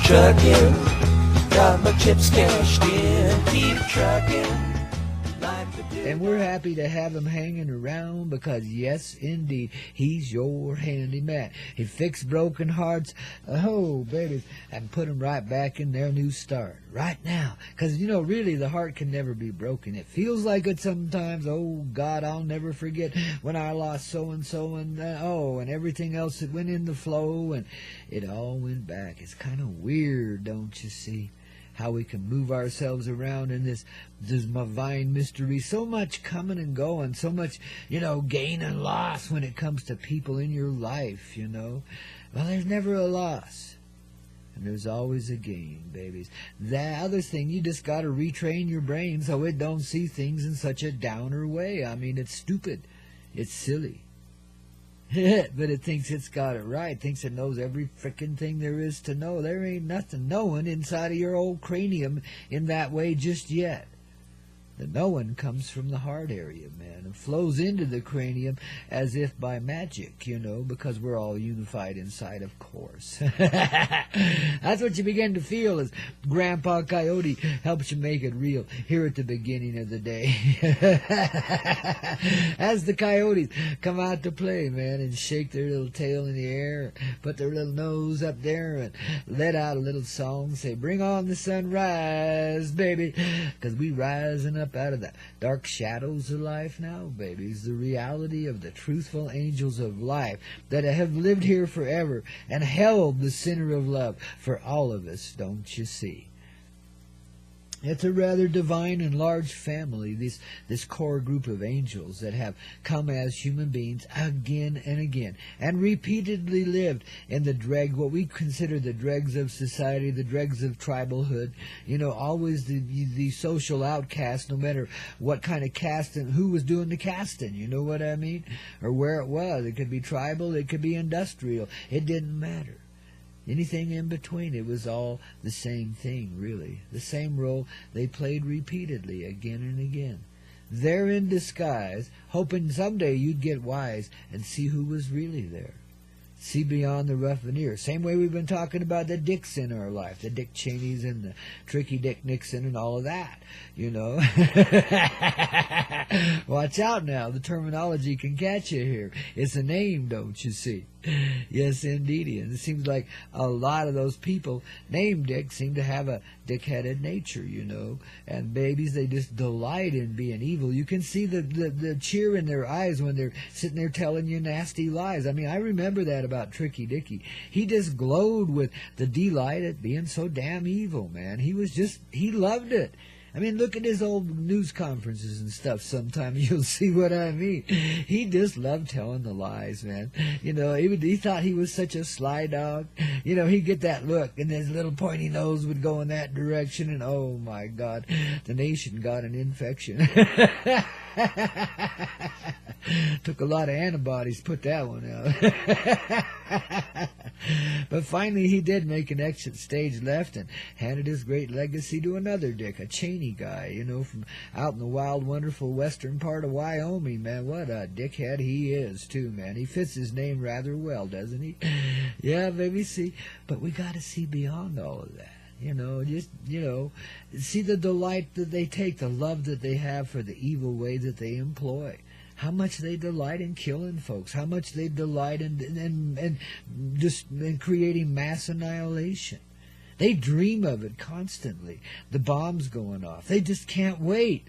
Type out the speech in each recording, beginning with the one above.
Trucking, got my chips cashed in, keep trucking. And we're happy to have him hanging around because, yes, indeed, he's your handyman. He fixed broken hearts, oh, babies, and put them right back in their new start, right now. Because, you know, really, the heart can never be broken. It feels like it sometimes. Oh, God, I'll never forget when I lost so-and-so and, and everything else that went in the flow, and it all went back. It's kind of weird, don't you see? How we can move ourselves around in this divine mystery. So much coming and going, so much, gain and loss when it comes to people in your life, Well, there's never a loss. And there's always a gain, babies. The other thing, you just got to retrain your brain so it don't see things in such a downer way. I mean, it's stupid. It's silly. But it thinks it's got it right, thinks it knows every frickin' thing there is to know. There ain't nothing knowing inside of your old cranium in that way just yet. The knowing comes from the heart area, man, and flows into the cranium as if by magic, because we're all unified inside, of course. That's what you begin to feel as Grandpaw Koyote helps you make it real here at the beginning of the day. As the coyotes come out to play, man, and shake their little tail in the air, put their little nose up there and let out a little song, say, bring on the sunrise, baby, because we rising up out of the dark shadows of life now, babies. The reality of the truthful angels of life that have lived here forever and held the center of love for all of us, don't you see? It's a rather divine and large family, this core group of angels that have come as human beings again and again, and repeatedly lived in what we consider the dregs of society, the dregs of tribalhood, always the social outcast, no matter what kind of casting, who was doing the casting, you know what I mean? Or where it was. It could be tribal, it could be industrial. It didn't matter. Anything in between, it was all the same thing, really. The same role they played repeatedly, again and again. There in disguise, hoping someday you'd get wise and see who was really there. See beyond the rough veneer. Same way we've been talking about the dicks in our life, the Dick Cheneys and the Tricky Dick Nixon and all of that, Watch out now, the terminology can catch you here. It's a name, don't you see? Yes, indeed. And it seems like a lot of those people named Dick seem to have a dick-headed nature, And babies, they just delight in being evil. You can see the cheer in their eyes when they're sitting there telling you nasty lies. I mean, I remember that about Tricky Dicky. He just glowed with the delight at being so damn evil, man. He loved it. I mean, look at his old news conferences and stuff sometimes. You'll see what I mean. He just loved telling the lies, man. He thought he was such a sly dog. He'd get that look, and his little pointy nose would go in that direction, and oh, my God, the nation got an infection. Took a lot of antibodies to put that one out. But finally he did make an exit stage left and handed his great legacy to another Dick, a Cheney guy, from out in the wild, wonderful western part of Wyoming, man. What a dickhead he is, too, man. He fits his name rather well, doesn't he? Yeah, baby, see. But we got to see beyond all of that. See the delight that they take, the love that they have for the evil way that they employ. How much they delight in killing folks. How much they delight in creating mass annihilation. They dream of it constantly. The bombs going off. They just can't wait.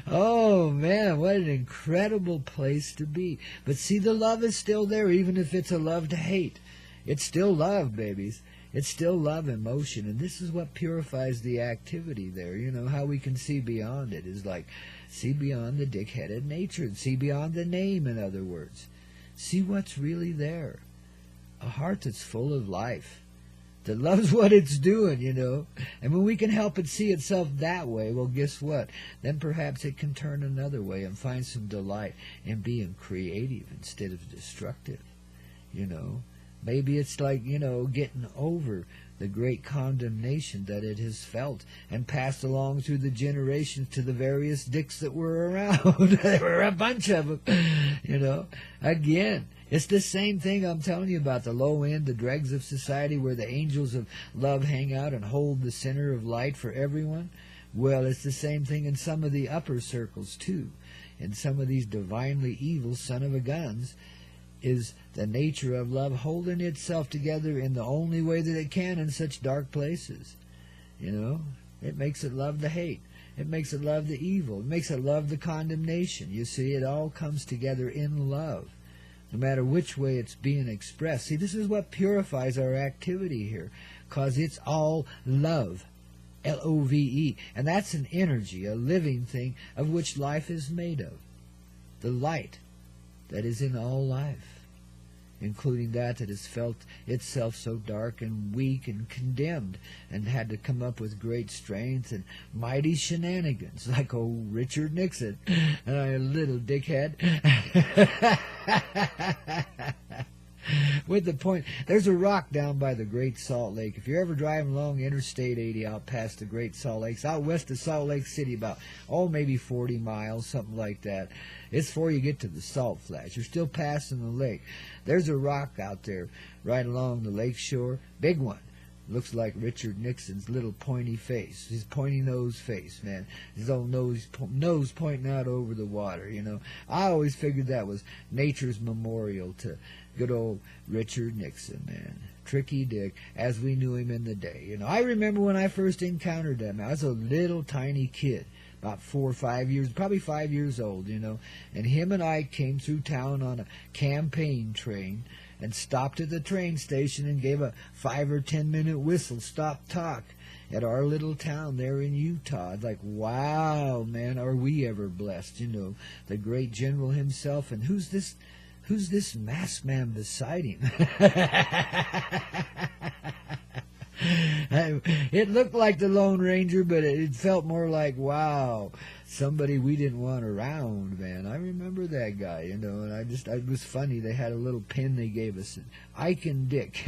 Oh, man, what an incredible place to be. But see, the love is still there, even if it's a love to hate. It's still love, babies. It's still love and motion, and this is what purifies the activity there. How we can see beyond it is like, see beyond the dick-headed nature, see beyond the name, in other words. See what's really there. A heart that's full of life, that loves what it's doing, And when we can help it see itself that way, well, guess what? Then perhaps it can turn another way and find some delight in being creative instead of destructive, Maybe it's like, getting over the great condemnation that it has felt and passed along through the generations to the various dicks that were around. There were a bunch of them, Again, it's the same thing I'm telling you about, the low end, the dregs of society where the angels of love hang out and hold the center of light for everyone. Well, it's the same thing in some of the upper circles, too. In some of these divinely evil son-of-a-guns is the nature of love holding itself together in the only way that it can in such dark places. It makes it love the hate. It makes it love the evil. It makes it love the condemnation. You see, it all comes together in love, no matter which way it's being expressed. See, this is what purifies our activity here, because it's all love. L-O-V-E. And that's an energy, a living thing of which life is made of. The light that is in all life, including that has felt itself so dark and weak and condemned and had to come up with great strength and mighty shenanigans, like old Richard Nixon, a little dickhead. With the point, there's a rock down by the Great Salt Lake. If you're ever driving along Interstate 80 out past the Great Salt Lakes, out west of Salt Lake City, about, maybe 40 miles, something like that. It's before you get to the Salt Flats. You're still passing the lake. There's a rock out there right along the lake shore. Big one. Looks like Richard Nixon's little pointy face. His pointy nose face, man. His old nose pointing out over the water, I always figured that was nature's memorial to good old Richard Nixon, man. Tricky Dick, as we knew him in the day. I remember when I first encountered him. I was a little tiny kid, about 4 or 5 years, probably 5 years old, And him and I came through town on a campaign train and stopped at the train station and gave a 5 or 10 minute whistle stop talk at our little town there in Utah. It's like, wow, man, are we ever blessed, the great general himself. And who's this masked man beside him? It looked like the Lone Ranger, but it felt more like, wow, somebody we didn't want around, man. I remember that guy, and it was funny. They had a little pin they gave us, Ike and Dick.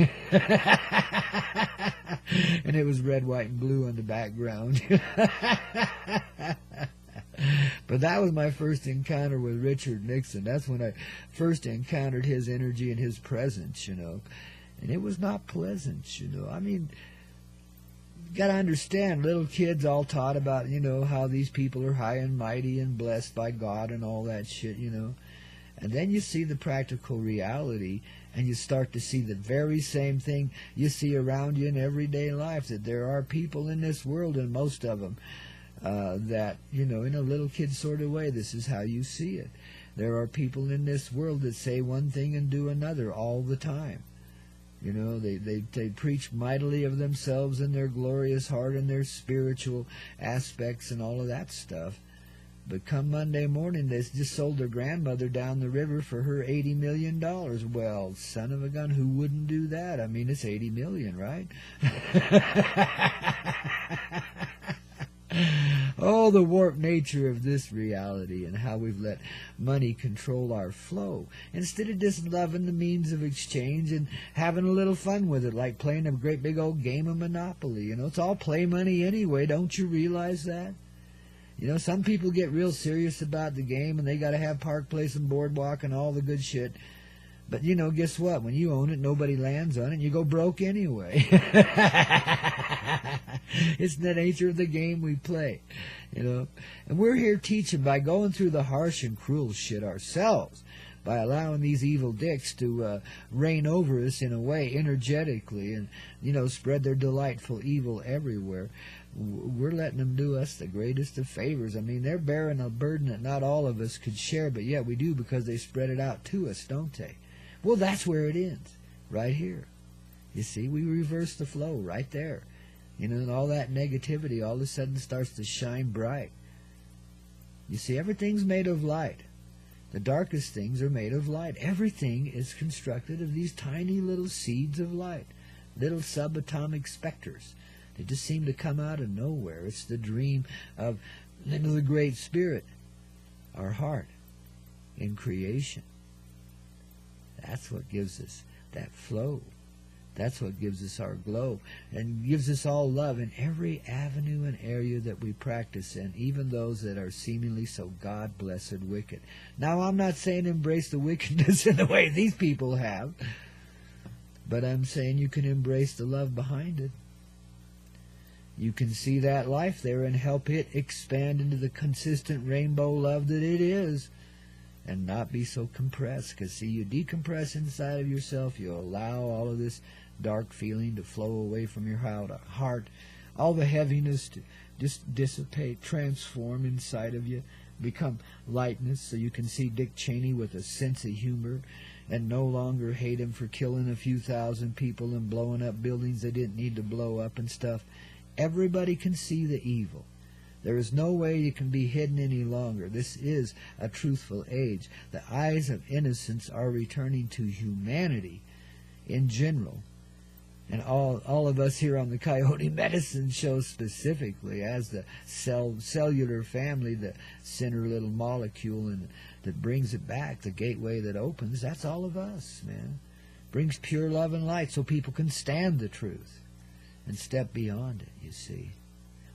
And it was red, white, and blue on the background. But that was my first encounter with Richard Nixon. That's when I first encountered his energy and his presence, And it was not pleasant, I mean, you got to understand, little kids all taught about, how these people are high and mighty and blessed by God and all that shit, And then you see the practical reality, and you start to see the very same thing you see around you in everyday life, that there are people in this world, and most of them, that, in a little kid sort of way, this is how you see it. There are people in this world that say one thing and do another all the time. They preach mightily of themselves and their glorious heart and their spiritual aspects and all of that stuff. But come Monday morning, they just sold their grandmother down the river for her $80 million. Well, son of a gun, who wouldn't do that? I mean, it's $80 million, right? Oh, the warped nature of this reality and how we've let money control our flow instead of just loving the means of exchange and having a little fun with it, like playing a great big old game of Monopoly. It's all play money anyway. Don't you realize that? Some people get real serious about the game and they got to have Park Place and Boardwalk and all the good shit. But, guess what? When you own it, nobody lands on it, and you go broke anyway. It's the nature of the game we play, And we're here teaching by going through the harsh and cruel shit ourselves, by allowing these evil dicks to reign over us in a way, energetically, and, spread their delightful evil everywhere. We're letting them do us the greatest of favors. I mean, they're bearing a burden that not all of us could share, but yet we do because they spread it out to us, don't they? Well, that's where it ends, right here. You see, we reverse the flow right there. And all that negativity all of a sudden starts to shine bright. You see, everything's made of light. The darkest things are made of light. Everything is constructed of these tiny little seeds of light, little subatomic specters. They just seem to come out of nowhere. It's the dream of the Great Spirit, our heart, in creation. That's what gives us that flow. That's what gives us our glow and gives us all love in every avenue and area that we practice in, even those that are seemingly so God-blessed wicked. Now, I'm not saying embrace the wickedness in the way these people have, but I'm saying you can embrace the love behind it. You can see that life there and help it expand into the consistent rainbow love that it is, and not be so compressed. Because, see, you decompress inside of yourself, you allow all of this dark feeling to flow away from your heart, all the heaviness to just dissipate, transform inside of you, become lightness, so you can see Dick Cheney with a sense of humor and no longer hate him for killing a few thousand people and blowing up buildings they didn't need to blow up and stuff. Everybody can see the evil. There is no way you can be hidden any longer. This is a truthful age. The eyes of innocence are returning to humanity in general. And all of us here on the Coyote Medicine Show specifically, as the cellular family, the center little molecule and that brings it back, the gateway that opens, that's all of us, man. Brings pure love and light so people can stand the truth and step beyond it, you see.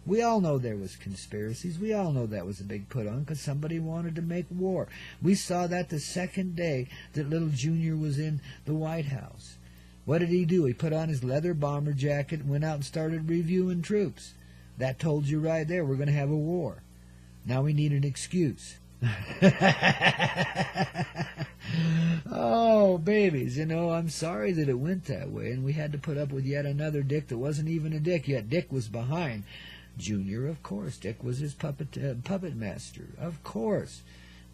We all know there was conspiracies. We all know that was a big put on because somebody wanted to make war. We saw that the second day that little Junior was in the White House. What did he do? He put on his leather bomber jacket and went out and started reviewing troops. That told you right there we're going to have a war. Now we need an excuse. Oh, babies, you know, I'm sorry that it went that way, and we had to put up with yet another dick that wasn't even a dick, yet Dick was behind Junior, of course. Dick was his puppet master, of course.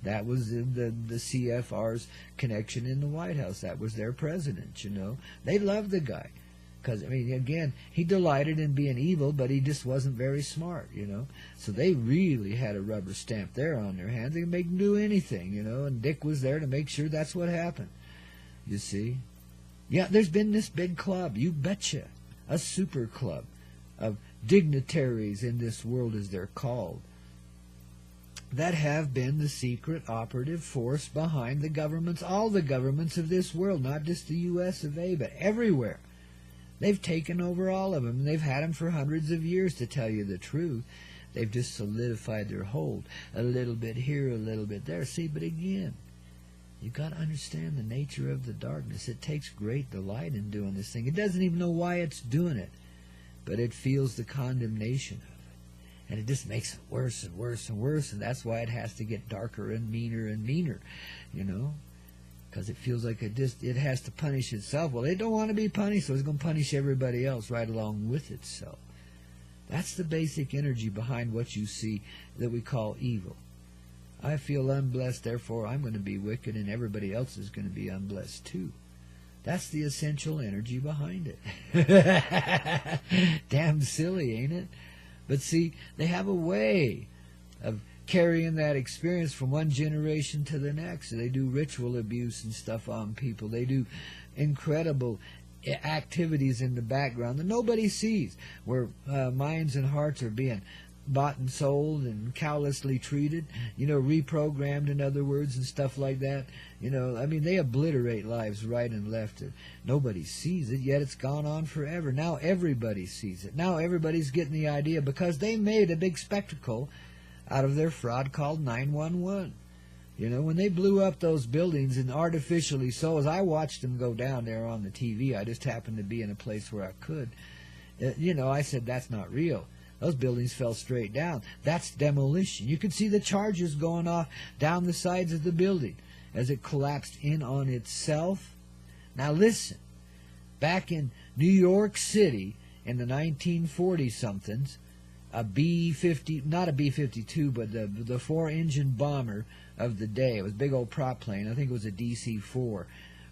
That was the CFR's connection in the White House. That was their president, you know. They loved the guy. Because, I mean, again, he delighted in being evil, but he just wasn't very smart, you know. So they really had a rubber stamp there on their hands. They could make him do anything, you know, and Dick was there to make sure that's what happened, you see. Yeah, there's been this big club, you betcha, a super club of dignitaries in this world, as they're called, that have been the secret operative force behind the governments, all the governments of this world, not just the U.S. of A., but everywhere. They've taken over all of them, and they've had them for hundreds of years, to tell you the truth. They've just solidified their hold, a little bit here, a little bit there. See, but again, you've got to understand the nature of the darkness. It takes great delight in doing this thing. It doesn't even know why it's doing it, but it feels the condemnation of it. And it just makes it worse and worse and worse, and that's why it has to get darker and meaner, you know, because it feels like it has to punish itself. Well, it don't want to be punished, so it's going to punish everybody else right along with itself. That's the basic energy behind what you see that we call evil. I feel unblessed, therefore I'm going to be wicked, and everybody else is going to be unblessed too. That's the essential energy behind it. Damn silly, ain't it? But see, they have a way of carrying that experience from one generation to the next. They do ritual abuse and stuff on people. They do incredible activities in the background that nobody sees, where minds and hearts are being bought and sold and callously treated, you know, reprogrammed, in other words, and stuff like that. You know, I mean, they obliterate lives right and left. Nobody sees it, yet it's gone on forever. Now everybody sees it. Now everybody's getting the idea because they made a big spectacle out of their fraud called 911. You know, when they blew up those buildings and artificially so, as I watched them go down there on the TV, I just happened to be in a place where I could, you know, I said, that's not real. Those buildings fell straight down. That's demolition. You could see the charges going off down the sides of the building as it collapsed in on itself. Now listen, back in New York City in the 1940-somethings, a B-50, not a B-52, but the four-engine bomber of the day, it was a big old prop plane, I think it was a DC-4,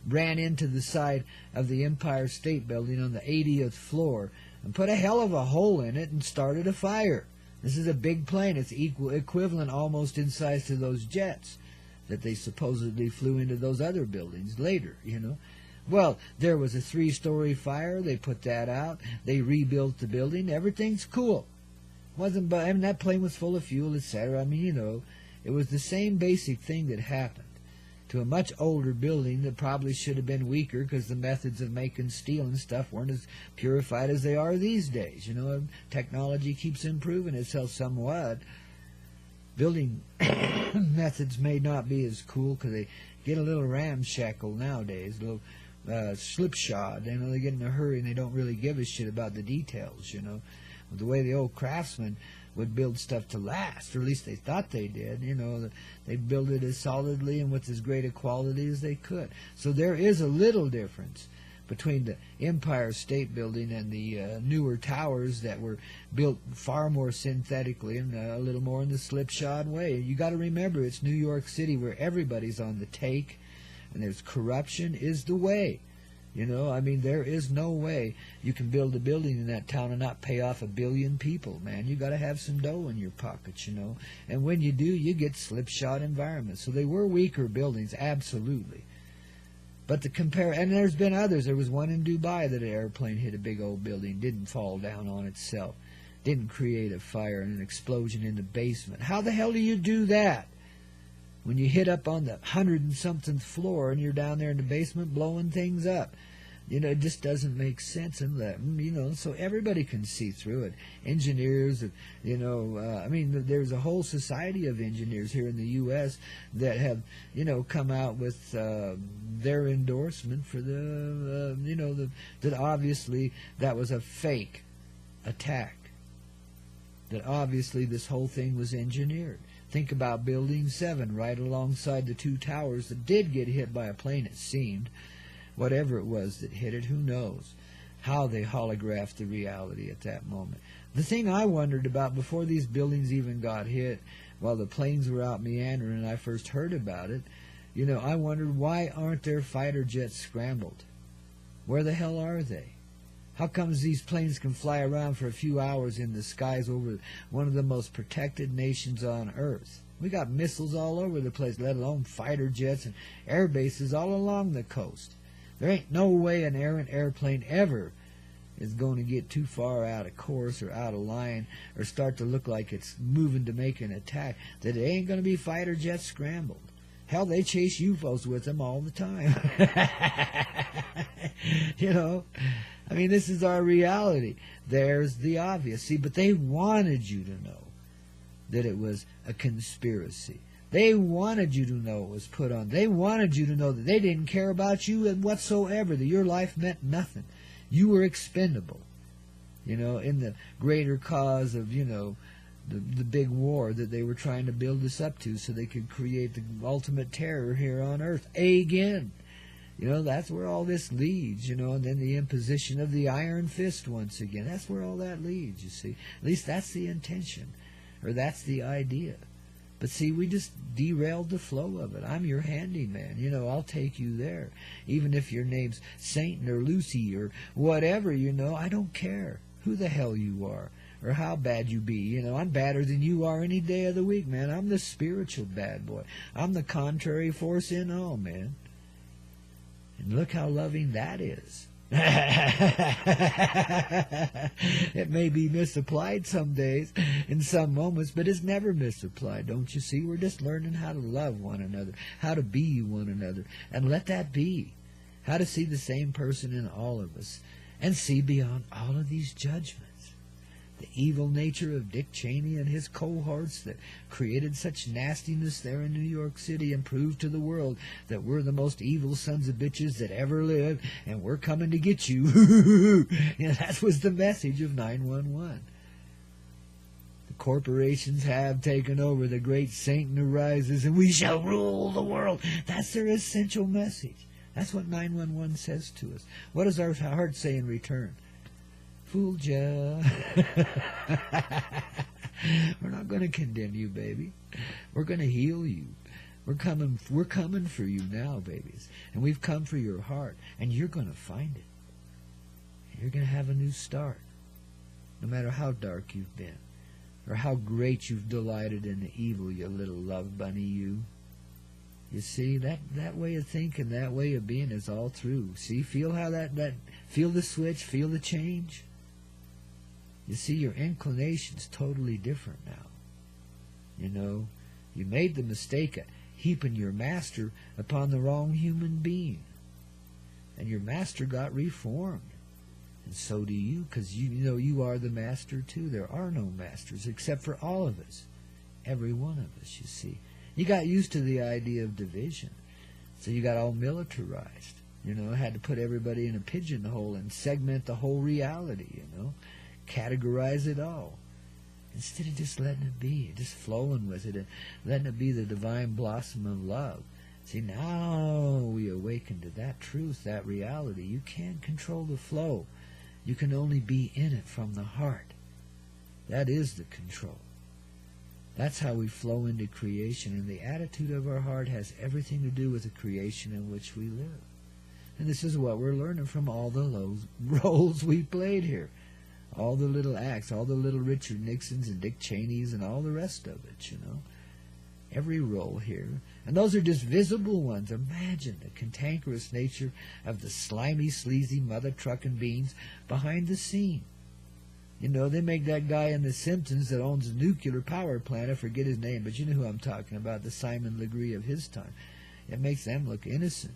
ran into the side of the Empire State Building on the 80th floor and put a hell of a hole in it and started a fire. This is a big plane. It's equivalent almost in size to those jets that they supposedly flew into those other buildings later, you know. Well, there was a 3-story fire. They put that out. They rebuilt the building. Everything's cool. Wasn't, but I mean, that plane was full of fuel, etc. I mean, you know, it was the same basic thing that happened. to a much older building that probably should have been weaker because the methods of making steel and stuff weren't as purified as they are these days. You know, technology keeps improving itself somewhat. Building methods may not be as cool because they get a little ramshackle nowadays, a little slipshod. You know, they get in a hurry and they don't really give a shit about the details, you know. The way the old craftsmen would build stuff to last, or at least they thought they did. You know, they'd build it as solidly and with as great a quality as they could. So there is a little difference between the Empire State Building and the newer towers that were built far more synthetically and a little more in the slipshod way. You got to remember, it's New York City where everybody's on the take, and there's corruption is the way. You know, I mean, there is no way you can build a building in that town and not pay off 1 billion people, man. You got to have some dough in your pockets, you know. And when you do, you get slipshod environments. So they were weaker buildings, absolutely. But to compare, and there's been others. There was one in Dubai that an airplane hit a big old building, didn't fall down on itself, didn't create a fire and an explosion in the basement. How the hell do you do that? When you hit up on the 100-and-something floor and you're down there in the basement blowing things up. You know, it just doesn't make sense. And, you know, so everybody can see through it. Engineers, you know, I mean, there's a whole society of engineers here in the U.S. that have, you know, come out with their endorsement for the, you know, that obviously that was a fake attack. That obviously this whole thing was engineered. Think about Building 7 right alongside the 2 towers that did get hit by a plane, it seemed. Whatever it was that hit it, who knows how they holographed the reality at that moment. The thing I wondered about before these buildings even got hit, while the planes were out meandering and I first heard about it, you know, I wondered, why aren't their fighter jets scrambled? Where the hell are they? How comes these planes can fly around for a few hours in the skies over one of the most protected nations on Earth? We got missiles all over the place, let alone fighter jets and air bases all along the coast. There ain't no way an errant airplane ever is going to get too far out of course or out of line or start to look like it's moving to make an attack that it ain't going to be fighter jets scrambled. Hell, they chase UFOs with them all the time. You know? I mean, this is our reality. There's the obvious. See, but they wanted you to know that it was a conspiracy. They wanted you to know it was put on. They wanted you to know that they didn't care about you whatsoever, that your life meant nothing. You were expendable, you know, in the greater cause of, you know, the big war that they were trying to build us up to so they could create the ultimate terror here on Earth again. You know, that's where all this leads, you know, and then the imposition of the iron fist once again. That's where all that leads, you see. At least that's the intention, or that's the idea. But see, we just derailed the flow of it. I'm your handyman. You know, I'll take you there. Even if your name's Satan or Lucy or whatever, you know, I don't care who the hell you are or how bad you be. You know, I'm badder than you are any day of the week, man. I'm the spiritual bad boy. I'm the contrary force in all, man. And look how loving that is. It may be misapplied some days in some moments, but it's never misapplied. Don't you see? We're just learning how to love one another, how to be one another, and let that be. How to see the same person in all of us and see beyond all of these judgments. The evil nature of Dick Cheney and his cohorts that created such nastiness there in New York City and proved to the world that we're the most evil sons of bitches that ever lived, and we're coming to get you. You know, that was the message of 911. The corporations have taken over. The great Satan arises, and we shall rule the world. That's their essential message. That's what 911 says to us. What does our heart say in return? Fooled ya. We're not going to condemn you, baby. We're going to heal you. We're coming for you now, babies. And we've come for your heart, and you're going to find it. You're going to have a new start, no matter how dark you've been, or how great you've delighted in the evil, you little love bunny, you. You see, that way of thinking, that way of being is all through. See, feel how feel the switch, feel the change. You see, your inclination's totally different now. You know, you made the mistake of heaping your master upon the wrong human being. And your master got reformed. And so do you, because you know you are the master too. There are no masters except for all of us. Every one of us, you see. You got used to the idea of division. So you got all militarized. You know, had to put everybody in a pigeonhole and segment the whole reality, you know. Categorize it all. Instead of just letting it be, just flowing with it, and letting it be the divine blossom of love. See, now we awaken to that truth, that reality. You can't control the flow. You can only be in it from the heart. That is the control. That's how we flow into creation, and the attitude of our heart has everything to do with the creation in which we live. And this is what we're learning from all the roles we played here. All the little acts, all the little Richard Nixons and Dick Cheneys and all the rest of it, you know. Every role here. And those are just visible ones. Imagine the cantankerous nature of the slimy, sleazy mother trucking beings behind the scene. You know, they make that guy in The Simpsons that owns a nuclear power plant, I forget his name, but you know who I'm talking about, the Simon Legree of his time. It makes them look innocent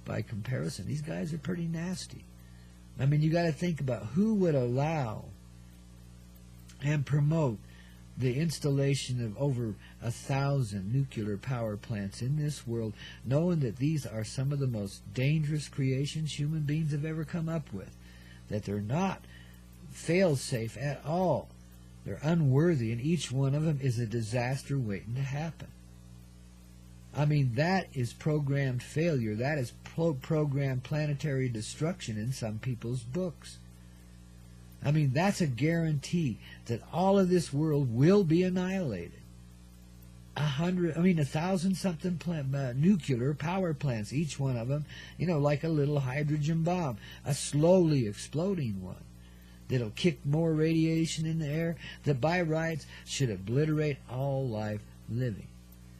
by comparison. These guys are pretty nasty. I mean, you got to think about who would allow and promote the installation of over 1,000 nuclear power plants in this world, knowing that these are some of the most dangerous creations human beings have ever come up with, that they're not fail-safe at all. They're unworthy, and each one of them is a disaster waiting to happen. I mean, that is programmed failure. That is programmed planetary destruction in some people's books. I mean, that's a guarantee that all of this world will be annihilated. 1,000-something nuclear power plants, each one of them, you know, like a little hydrogen bomb, a slowly exploding one that'll kick more radiation in the air that by rights should obliterate all life living.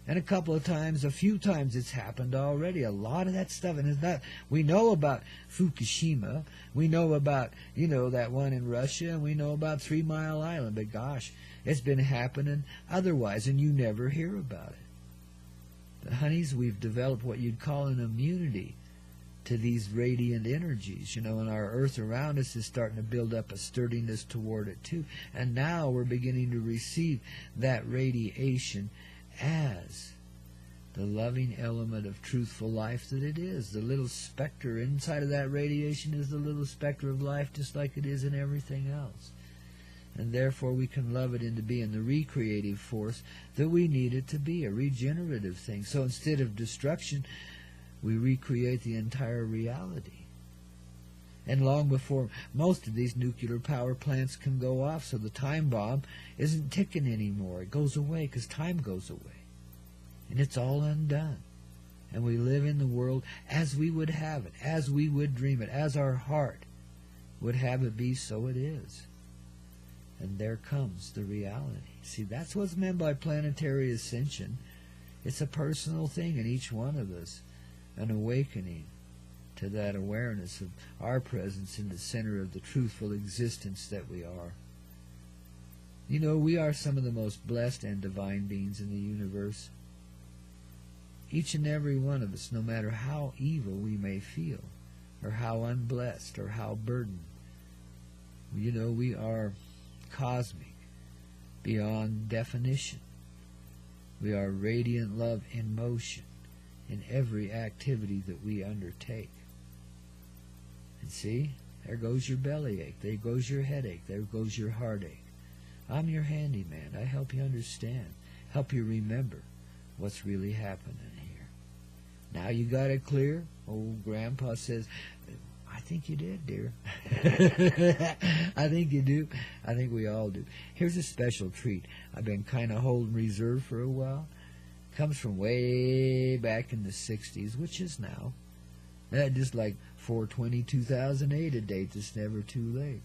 And a few times it's happened already. A lot of that stuff, and it's not. We know about Fukushima. We know about, you know, that one in Russia, and we know about 3 Mile Island. But gosh, it's been happening otherwise, and you never hear about it. But honeys, we've developed what you'd call an immunity to these radiant energies, you know, and our earth around us is starting to build up a sturdiness toward it too. And now we're beginning to receive that radiation as the loving element of truthful life that it is. The little specter inside of that radiation is the little specter of life, just like it is in everything else. And therefore we can love it into being the recreative force that we need it to be, a regenerative thing. So instead of destruction, we recreate the entire reality. And long before most of these nuclear power plants can go off, so the time bomb isn't ticking anymore. It goes away because time goes away. And it's all undone. And we live in the world as we would have it, as we would dream it, as our heart would have it be, so it is. And there comes the reality. See, that's what's meant by planetary ascension. It's a personal thing in each one of us, an awakening to that awareness of our presence in the center of the truthful existence that we are. You know, we are some of the most blessed and divine beings in the universe. Each and every one of us, no matter how evil we may feel, or how unblessed, or how burdened, you know, we are cosmic, beyond definition. We are radiant love in motion in every activity that we undertake. And see, there goes your bellyache, there goes your headache, there goes your heartache. I'm your handyman. I help you understand, help you remember what's really happening here. Now you got it clear? Old Grandpa says, I think you did, dear. I think you do. I think we all do. Here's a special treat I've been kind of holding reserve for a while. Comes from way back in the 60s, which is now. Just like 4/20/2008, a date that's never too late.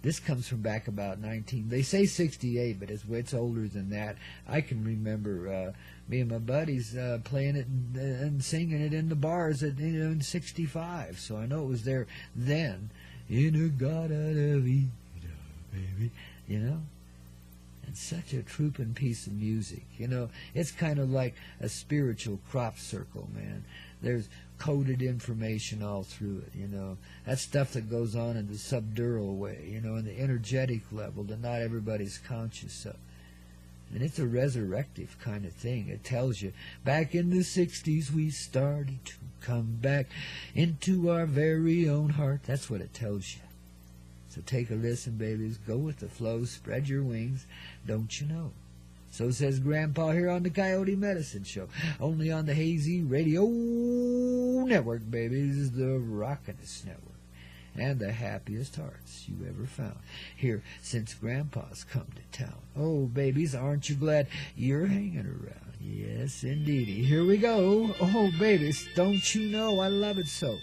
This comes from back about they say 68, but it's older than that. I can remember me and my buddies playing it and singing it in the bars in 65. So I know it was there then. In a God out of Eden, baby, you know. And such a trooping piece of music. You know, it's kind of like a spiritual crop circle, man. There's coded information all through it, you know. That's stuff that goes on in the subdural way, you know, in the energetic level that not everybody's conscious of. And it's a resurrective kind of thing. It tells you, back in the 60s we started to come back into our very own heart. That's what it tells you. So take a listen, babies. Go with the flow. Spread your wings. Don't you know? So says Grandpa here on the Coyote Medicine Show. Only on the Hazy Radio Network, babies. The rockin'est network. And the happiest hearts you ever found here since Grandpa's come to town. Oh, babies, aren't you glad you're hanging around? Yes, indeedy. Here we go. Oh, babies, don't you know I love it so.